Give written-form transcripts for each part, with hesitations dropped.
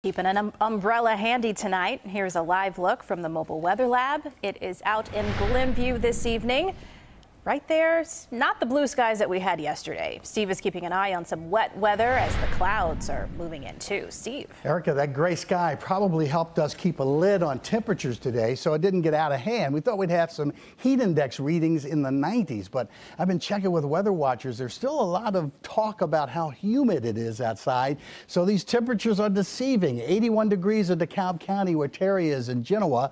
Keeping an umbrella handy tonight. Here's a live look from the Mobile Weather Lab. It is out in Glenview this evening. Right there, not the blue skies that we had yesterday. Steve is keeping an eye on some wet weather as the clouds are moving in too. Steve. Erica, that gray sky probably helped us keep a lid on temperatures today, so it didn't get out of hand. We thought we'd have some heat index readings in the 90s, but I've been checking with weather watchers. There's still a lot of talk about how humid it is outside, so these temperatures are deceiving. 81 degrees in DeKalb County, where Terry is in Genoa.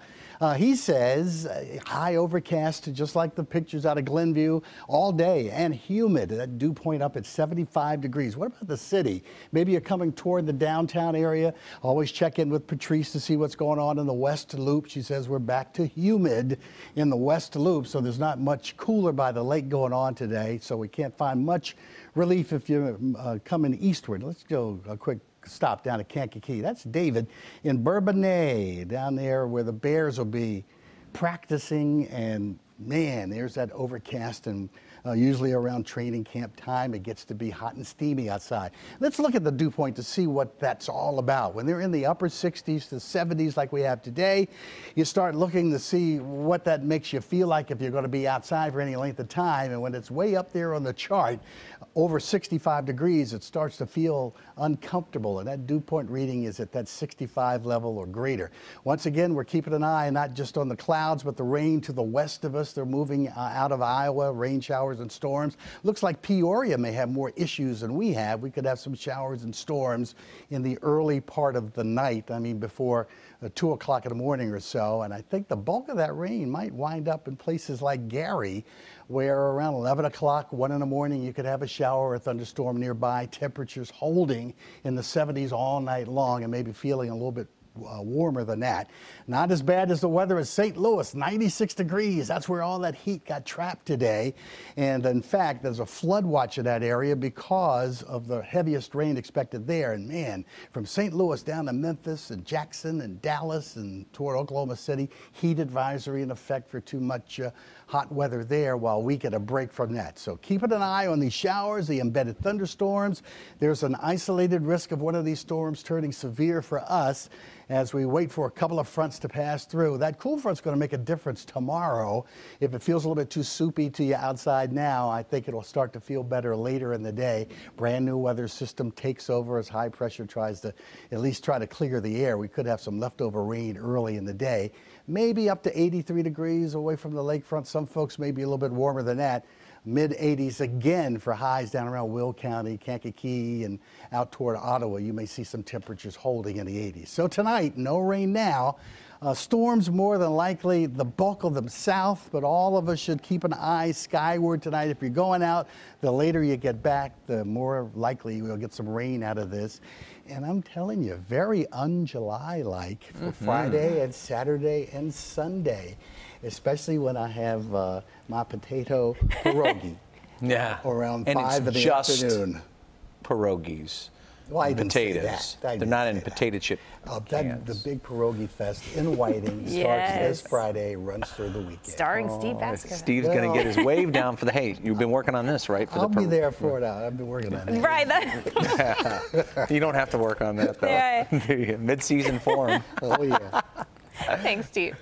He says high overcast, just like the pictures out of Glenview, all day, and humid. That dew point up at 75 degrees. What about the city? Maybe you're coming toward the downtown area. Always check in with Patrice to see what's going on in the West Loop. She says we're back to humid in the West Loop, so there's not much cooler by the lake going on today, so we can't find much relief if you're coming eastward. Let's go a quick stop down at Kankakee. That's David in Bourbonnais, down there where the Bears will be practicing, and man, there's that overcast, and usually around training camp time it gets to be hot and steamy outside. Let's look at the dew point to see what that's all about. When they're in the upper 60s to 70s like we have today, you start looking to see what that makes you feel like if you're going to be outside for any length of time, and when it's way up there on the chart over 65 degrees, it starts to feel uncomfortable, and that dew point reading is at that 65 level or greater. Once again, we're keeping an eye not just on the clouds but the rain to the west of us. They're moving out of Iowa, rain showers and storms. Looks like Peoria may have more issues than we have. We could have some showers and storms in the early part of the night, before 2 o'clock in the morning or so, and I think the bulk of that rain might wind up in places like Gary, where around 11 o'clock, 1 in the morning, you could have a shower or a thunderstorm nearby. Temperatures holding in the 70s all night long, and maybe feeling a little bit warmer than that. Not as bad as the weather in St. Louis, 96 degrees. That's where all that heat got trapped today. And in fact, there's a flood watch in that area because of the heaviest rain expected there. And man, from St. Louis down to Memphis and Jackson and Dallas and toward Oklahoma City, heat advisory in effect for too much hot weather there while we get a break from that. So keeping an eye on these showers, the embedded thunderstorms. There's an isolated risk of one of these storms turning severe for us as we wait for a couple of fronts to pass through. That cool front's going to make a difference tomorrow. If it feels a little bit too soupy to you outside now, I think it'll start to feel better later in the day. Brand new weather system takes over as high pressure tries to at least try to clear the air. We could have some leftover rain early in the day, maybe up to 83 degrees away from the lakefront. Some folks may be a little bit warmer than that. Mid-80s again for highs down around Will County, Kankakee, and out toward Ottawa. You may see some temperatures holding in the 80s. So tonight, no rain now. Storms more than likely, the bulk of them south, but all of us should keep an eye skyward tonight. If you're going out, the later you get back, the more likely we'll get some rain out of this. And I'm telling you, very un-July-like for Friday and Saturday and Sunday, especially when I have my potato pierogi. Yeah. Around 5 in the afternoon. Pierogies. Well, I didn't say potatoes. that. They're not in potato chip cans. The big pierogi fest in Whiting starts this Friday, runs through the weekend. Starring Steve Baskerville. Steve's going to get his wave down for the hay. You've been working on this, right? I'll be there for it. I've been working on it. Right. You don't have to work on that, though. Yeah. Mid-season form. Oh, yeah. Thanks, Steve.